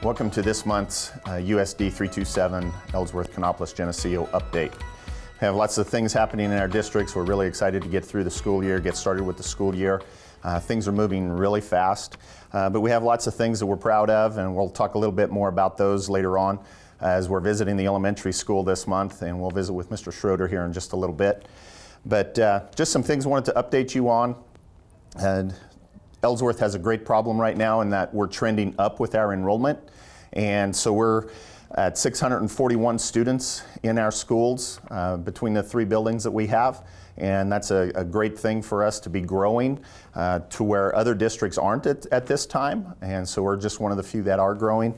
Welcome to this month's USD 327 Ellsworth Kanopolis Geneseo update. We have lots of things happening in our districts. We're really excited to get through the school year, get started with the school year. Things are moving really fast, but we have lots of things that we're proud of, and we'll talk a little bit more about those later on as we're visiting the elementary school this month, and we'll visit with Mr. Schroeder here in just a little bit. But just some things I wanted to update you on. Ellsworth has a great problem right now in that we're trending up with our enrollment. And so we're at 641 students in our schools between the three buildings that we have. And that's a great thing for us to be growing to where other districts aren't at this time. And so we're just one of the few that are growing.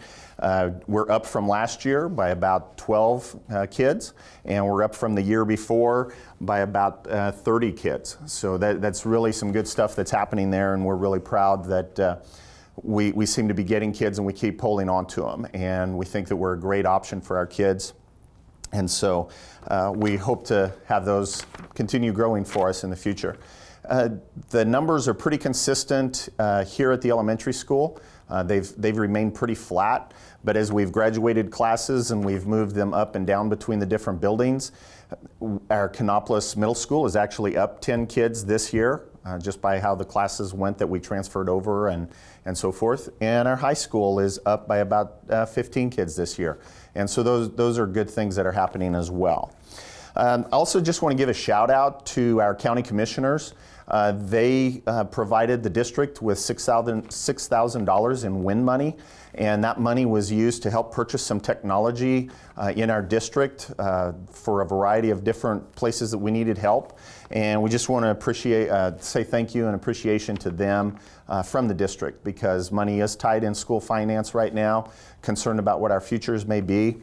We're up from last year by about 12 kids, and we're up from the year before by about 30 kids. So that's really some good stuff that's happening there, and we're really proud that we seem to be getting kids and we keep holding on to them. And we think that we're a great option for our kids. And so we hope to have those continue growing for us in the future. The numbers are pretty consistent here at the elementary school. They've remained pretty flat, but as we've graduated classes and we've moved them up and down between the different buildings, our Kanopolis Middle School is actually up 10 kids this year, just by how the classes went that we transferred over and so forth. And our high school is up by about 15 kids this year. And so those are good things that are happening as well. I also just want to give a shout out to our county commissioners. They provided the district with $6,000 in WIN money, and that money was used to help purchase some technology in our district for a variety of different places that we needed help. And we just want to say thank you and appreciation to them from the district, because money is tight in school finance right now, concerned about what our futures may be.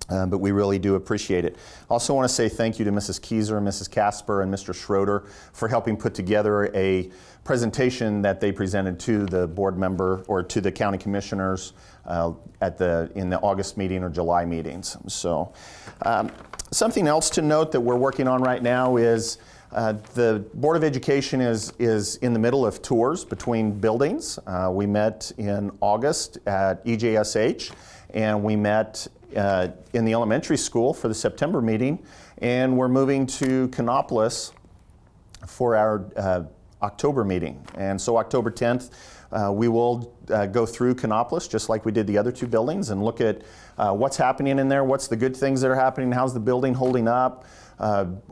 But we really do appreciate it. Also want to say thank you to Mrs. Keyser, Mrs. Casper, and Mr. Schroeder for helping put together a presentation that they presented to the board member or to the county commissioners in the August meeting or July meetings. So something else to note that we're working on right now is the Board of Education is in the middle of tours between buildings. We met in August at EJSH, and we met in the elementary school for the September meeting, and we're moving to Kanopolis for our October meeting. And so October 10th, we will go through Kanopolis just like we did the other two buildings and look at what's happening in there, what's the good things that are happening, how's the building holding up,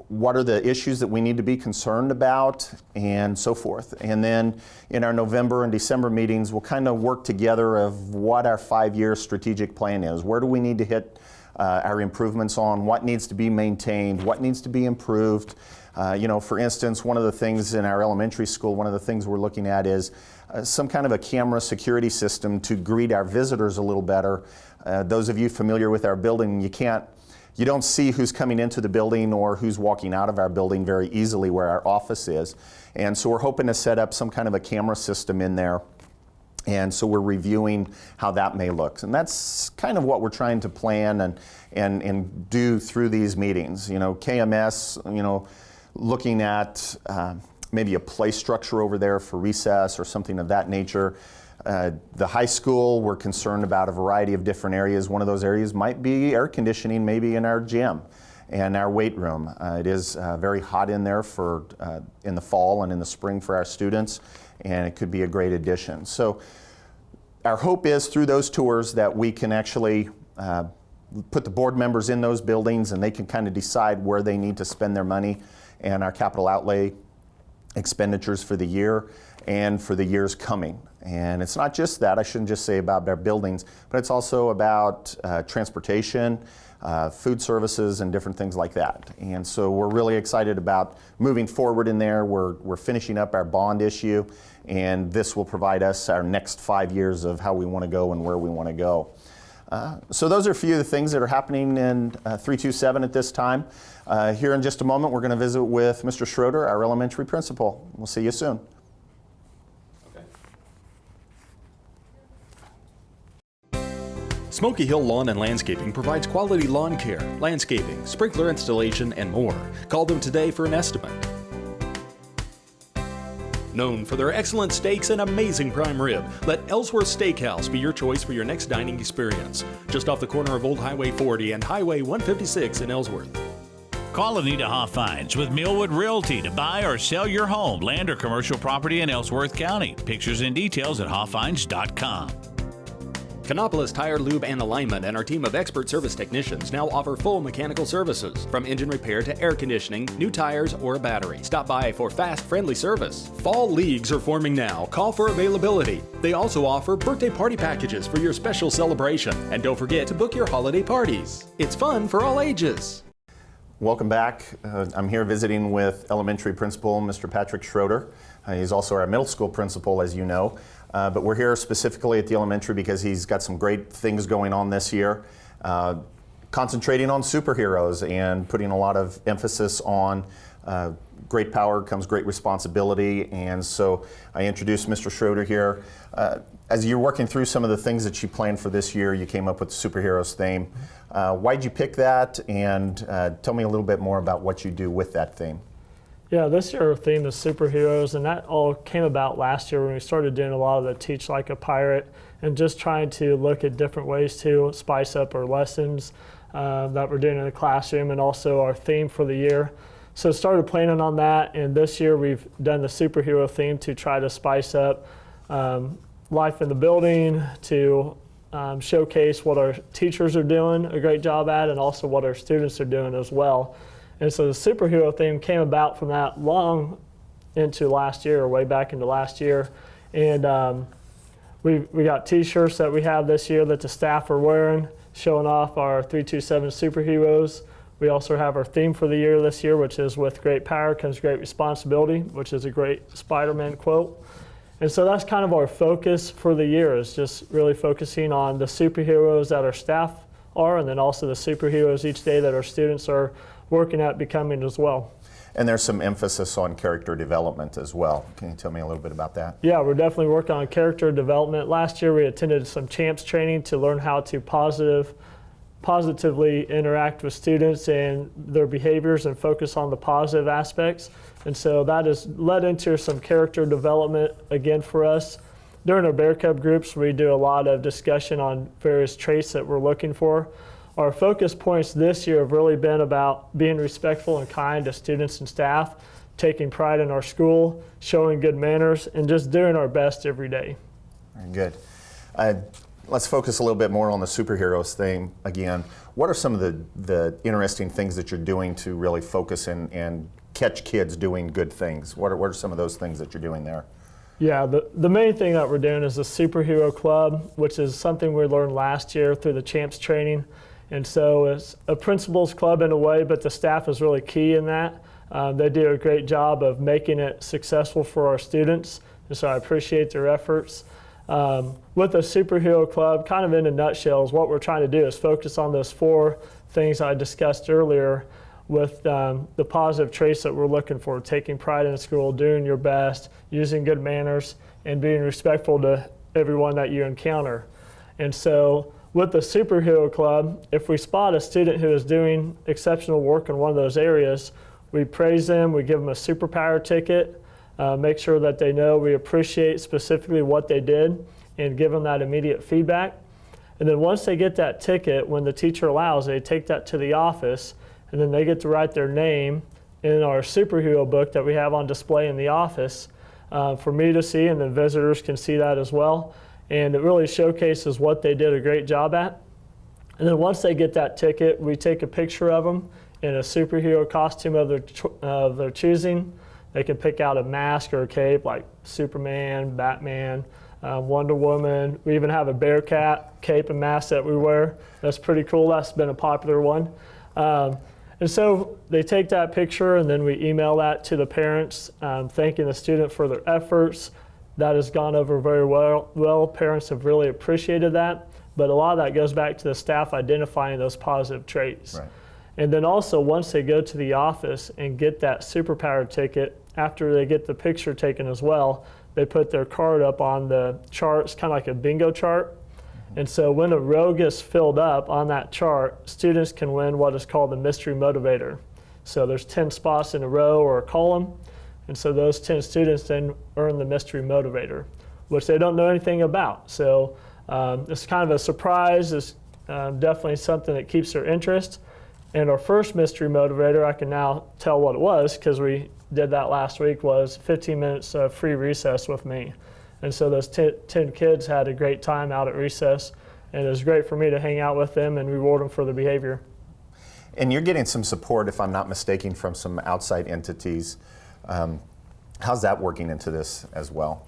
what are the issues that we need to be concerned about, and so forth. And then in our November and December meetings, we'll kind of work together of what our 5-year strategic plan is. Where do we need to hit our improvements on? What needs to be maintained? What needs to be improved? You know, for instance, one of the things in our elementary school, one of the things we're looking at is some kind of a camera security system to greet our visitors a little better. Those of you familiar with our building, you don't see who's coming into the building or who's walking out of our building very easily where our office is. And so we're hoping to set up some kind of a camera system in there. And so we're reviewing how that may look. And that's kind of what we're trying to plan and do through these meetings. You know, KMS, you know, looking at maybe a play structure over there for recess or something of that nature. The high school, we're concerned about a variety of different areas. One of those areas might be air conditioning, maybe in our gym and our weight room. It is very hot in there in the fall and in the spring for our students, and it could be a great addition. So our hope is through those tours that we can actually put the board members in those buildings, and they can kind of decide where they need to spend their money and our capital outlay expenditures for the year and for the years coming. And it's not just that, I shouldn't just say about our buildings, but it's also about transportation, food services, and different things like that. And so we're really excited about moving forward in there. We're finishing up our bond issue, and this will provide us our next 5 years of how we want to go and where we want to go. So those are a few of the things that are happening in 327 at this time. Here in just a moment, we're going to visit with Mr. Schroeder, our elementary principal. We'll see you soon. Smoky Hill Lawn and Landscaping provides quality lawn care, landscaping, sprinkler installation, and more. Call them today for an estimate. Known for their excellent steaks and amazing prime rib, let Ellsworth Steakhouse be your choice for your next dining experience. Just off the corner of Old Highway 40 and Highway 156 in Ellsworth. Call Anita Hoffines with Millwood Realty to buy or sell your home, land, or commercial property in Ellsworth County. Pictures and details at hoffines.com. Kanopolis Tire, Lube, and Alignment and our team of expert service technicians now offer full mechanical services, from engine repair to air conditioning, new tires, or a battery. Stop by for fast, friendly service. Fall leagues are forming now. Call for availability. They also offer birthday party packages for your special celebration. And don't forget to book your holiday parties. It's fun for all ages. Welcome back. I'm here visiting with elementary principal Mr. Patrick Schroeder. He's also our middle school principal, as you know. But we're here specifically at the elementary because he's got some great things going on this year, concentrating on superheroes and putting a lot of emphasis on great power comes great responsibility. And so I introduced Mr. Schroeder here. As you're working through some of the things that you planned for this year, you came up with the superheroes theme. Why'd you pick that? And tell me a little bit more about what you do with that theme. Yeah, this year our theme is superheroes, and that all came about last year when we started doing a lot of the Teach Like a Pirate and just trying to look at different ways to spice up our lessons that we're doing in the classroom and also our theme for the year. So started planning on that, and this year we've done the superhero theme to try to spice up life in the building, to showcase what our teachers are doing a great job at and also what our students are doing as well. And so the superhero theme came about from that long into last year, or way back into last year. And we got t-shirts that we have this year that the staff are wearing, showing off our 327 superheroes. We also have our theme for the year this year, which is with great power comes great responsibility, which is a great Spider-Man quote. And so that's kind of our focus for the year, is just really focusing on the superheroes that our staff are, and then also the superheroes each day that our students are working at becoming as well. And there's some emphasis on character development as well. Can you tell me a little bit about that? Yeah, we're definitely working on character development. Last year we attended some CHAMPS training to learn how to positively interact with students and their behaviors and focus on the positive aspects. And so that has led into some character development again for us. During our Bear Cub groups, we do a lot of discussion on various traits that we're looking for. Our focus points this year have really been about being respectful and kind to students and staff, taking pride in our school, showing good manners, and just doing our best every day. Very good. Let's focus a little bit more on the superheroes theme again. What are some of the interesting things that you're doing to really focus and catch kids doing good things? What are some of those things that you're doing there? Yeah, the main thing that we're doing is the Superhero Club, which is something we learned last year through the CHAMPS training. And so it's a principal's club in a way, but the staff is really key in that. They do a great job of making it successful for our students, and so I appreciate their efforts. With the Superhero Club, kind of in a nutshell, is what we're trying to do is focus on those 4 things I discussed earlier with the positive traits that we're looking for: taking pride in school, doing your best, using good manners, and being respectful to everyone that you encounter. And so with the Superhero Club, if we spot a student who is doing exceptional work in one of those areas, we praise them, we give them a superpower ticket, make sure that they know we appreciate specifically what they did, and give them that immediate feedback. And then once they get that ticket, when the teacher allows, they take that to the office, and then they get to write their name in our superhero book that we have on display in the office for me to see, and then visitors can see that as well. And it really showcases what they did a great job at. And then once they get that ticket, we take a picture of them in a superhero costume of their choosing. They can pick out a mask or a cape like Superman, Batman, Wonder Woman. We even have a Bearcat cape and mask that we wear. That's pretty cool. That's been a popular one. And so they take that picture, and then we email that to the parents, thanking the student for their efforts. That has gone over very well. Parents have really appreciated that, but a lot of that goes back to the staff identifying those positive traits. Right. And then also, once they go to the office and get that superpower ticket, after they get the picture taken as well, they put their card up on the charts, kind of like a bingo chart. And so when a row gets filled up on that chart, students can win what is called the mystery motivator. So there's 10 spots in a row or a column. And so those 10 students then earn the mystery motivator, which they don't know anything about. So it's kind of a surprise. It's definitely something that keeps their interest. And our first mystery motivator, I can now tell what it was because we did that last week, was 15 minutes of free recess with me. And so those 10 kids had a great time out at recess, and it was great for me to hang out with them and reward them for their behavior. And you're getting some support, if I'm not mistaken, from some outside entities. How's that working into this as well?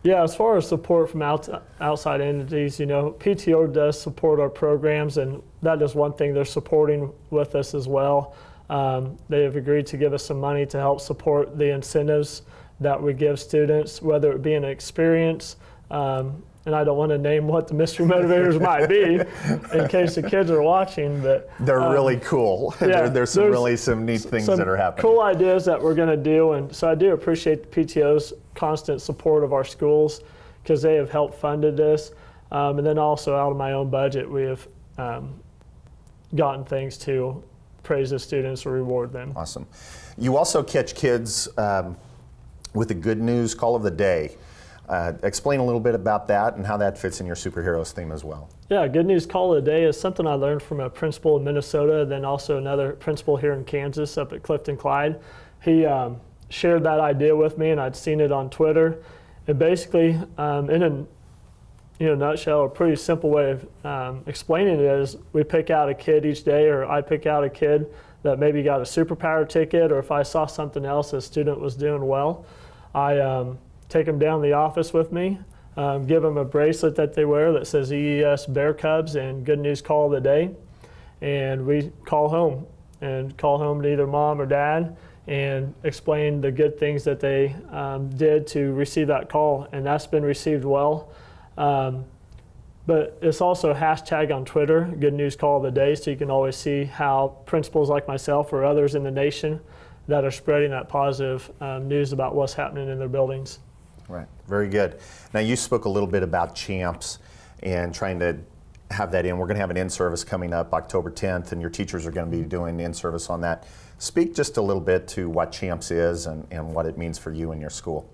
Yeah, as far as support from outside entities, PTO does support our programs, and that is one thing they're supporting with us as well. They have agreed to give us some money to help support the incentives that we give students, whether it be an experience, and I don't want to name what the mystery motivators might be in case the kids are watching, but they're really cool. Yeah, there's some neat things that are happening. Cool ideas that we're going to do, and so I do appreciate the PTO's constant support of our schools because they have helped funded this, and then also out of my own budget we have gotten things to praise the students or reward them. Awesome. You also catch kids with a good news call of the day. Explain a little bit about that and how that fits in your superheroes theme as well. Yeah, good news call of the day is something I learned from a principal in Minnesota, then also another principal here in Kansas up at Clifton Clyde. He shared that idea with me, and I'd seen it on Twitter. And basically, in a nutshell, a pretty simple way of explaining it is we pick out a kid each day, or I pick out a kid that maybe got a superpower ticket, or if I saw something else a student was doing well, I take them down to the office with me, give them a bracelet that they wear that says EES Bear Cubs and good news call of the day, and we call home to either mom or dad and explain the good things that they did to receive that call, and that's been received well. But it's also hashtag on Twitter, good news call of the day, so you can always see how principals like myself or others in the nation that are spreading that positive news about what's happening in their buildings. Right, very good. Now you spoke a little bit about CHAMPS and trying to have that in. We're going to have an in-service coming up October 10th, and your teachers are going to be doing the in-service on that. Speak just a little bit to what CHAMPS is and what it means for you and your school.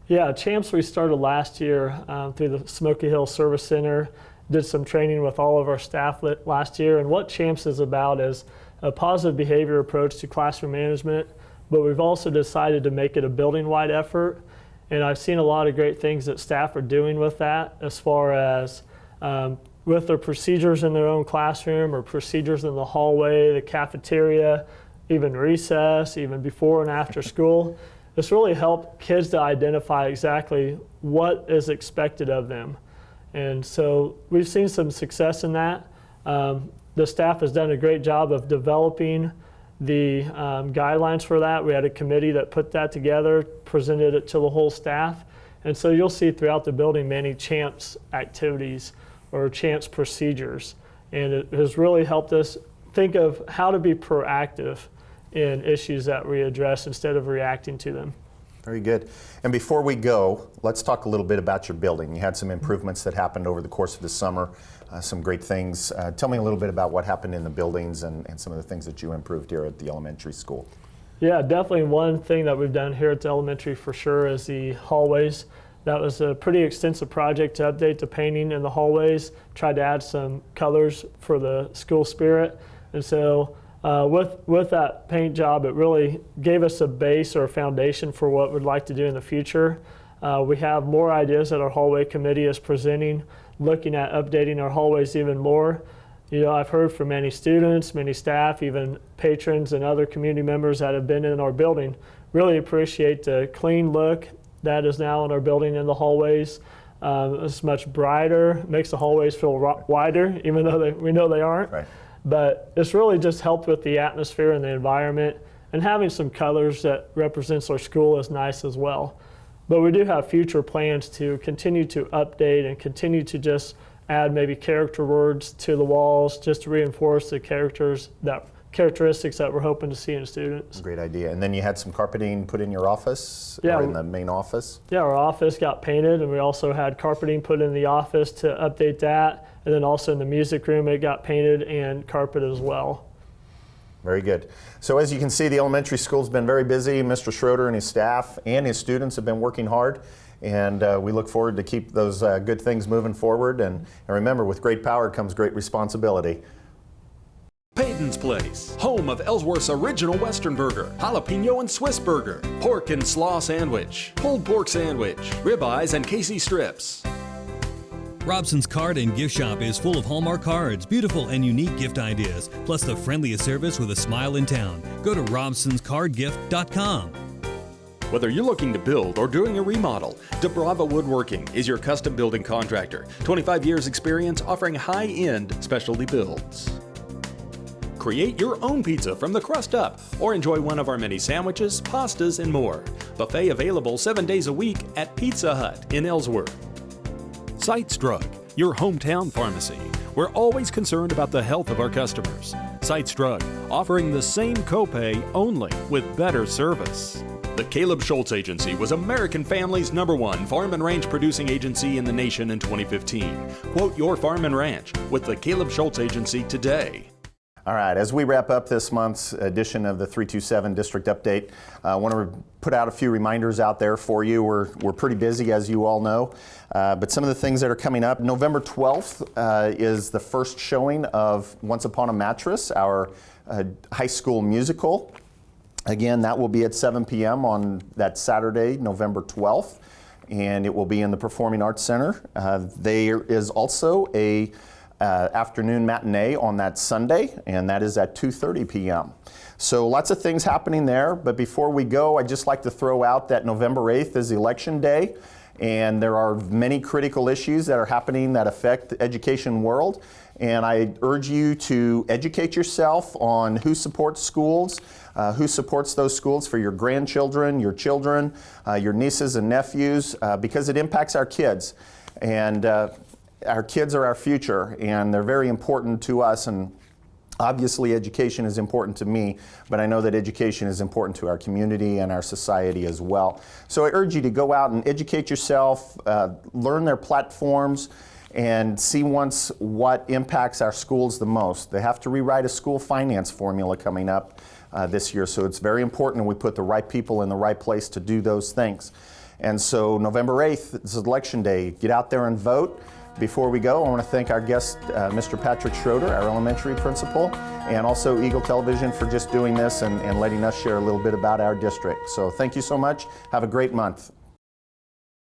Yeah, CHAMPS we started last year through the Smoky Hill Service Center, did some training with all of our staff last year, and what CHAMPS is about is a positive behavior approach to classroom management, but we've also decided to make it a building-wide effort. And I've seen a lot of great things that staff are doing with that, as far as with their procedures in their own classroom or procedures in the hallway, the cafeteria, even recess, even before and after school. It's really helped kids to identify exactly what is expected of them. And so we've seen some success in that. The staff has done a great job of developing the guidelines for that. We had a committee that put that together, presented it to the whole staff. And so you'll see throughout the building many CHAMPS activities or CHAMPS procedures. And it has really helped us think of how to be proactive in issues that we address instead of reacting to them. Very good. And before we go, let's talk a little bit about your building. You had some improvements that happened over the course of the summer, some great things. Tell me a little bit about what happened in the buildings and some of the things that you improved here at the elementary school. Yeah, definitely one thing that we've done here at the elementary for sure is the hallways. That was a pretty extensive project to update the painting in the hallways, tried to add some colors for the school spirit. And so with that paint job, it really gave us a base or a foundation for what we'd like to do in the future. We have more ideas that our hallway committee is presenting, looking at updating our hallways even more. I've heard from many students, many staff, even patrons and other community members that have been in our building, really appreciate the clean look that is now in our building in the hallways. It's much brighter, makes the hallways feel wider, even though we know they aren't. Right. But it's really just helped with the atmosphere and the environment, and having some colors that represents our school is nice as well. But we do have future plans to continue to update and continue to just add maybe character words to the walls just to reinforce the characteristics that we're hoping to see in students. Great idea. And then you had some carpeting put in your office, Yeah, or in the main office? Yeah, our office got painted, and we also had carpeting put in the office to update that. And then also in the music room, it got painted and carpeted as well. Very good. So as you can see, the elementary school's been very busy. Mr. Schroeder and his staff and his students have been working hard, and we look forward to keep those good things moving forward. And remember, with great power comes great responsibility. Payton's Place, home of Ellsworth's original Western Burger, jalapeno and Swiss Burger, pork and slaw sandwich, pulled pork sandwich, ribeyes and Casey strips. Robson's Card and Gift Shop is full of Hallmark cards, beautiful and unique gift ideas, plus the friendliest service with a smile in town. Go to robsonscardgift.com. Whether you're looking to build or doing a remodel, DeBrava Woodworking is your custom building contractor. 25 years experience offering high-end specialty builds. Create your own pizza from the crust up or enjoy one of our many sandwiches, pastas, and more. Buffet available 7 days a week at Pizza Hut in Ellsworth. Sites Drug, your hometown pharmacy. We're always concerned about the health of our customers. Sites Drug, offering the same copay only with better service. The Caleb Schultz Agency was American Family's #1 farm and ranch producing agency in the nation in 2015. Quote your farm and ranch with the Caleb Schultz Agency today. All right, as we wrap up this month's edition of the 327 District Update, I want to put out a few reminders out there for you. We're pretty busy, as you all know, but some of the things that are coming up. November 12th is the first showing of Once Upon a Mattress, our high school musical. Again, that will be at 7 p.m. on that Saturday, November 12th, and it will be in the Performing Arts Center. There is also a afternoon matinee on that Sunday, and that is at 2:30 p.m. So lots of things happening there, but before we go, I'd just like to throw out that November 8th is Election Day, and there are many critical issues that are happening that affect the education world, and I urge you to educate yourself on who supports schools, who supports those schools for your grandchildren, your children, your nieces and nephews, because it impacts our kids. And our kids are our future, and they're very important to us, and obviously education is important to me, but I know that education is important to our community and our society as well. So I urge you to go out and educate yourself, learn their platforms, and see once what impacts our schools the most. They have to rewrite a school finance formula coming up this year, so it's very important we put the right people in the right place to do those things. And so November 8th is Election Day. Get out there and vote. Before we go, I want to thank our guest, Mr. Patrick Schroeder, our elementary principal, and also Eagle Television for just doing this and letting us share a little bit about our district. So thank you so much. Have a great month.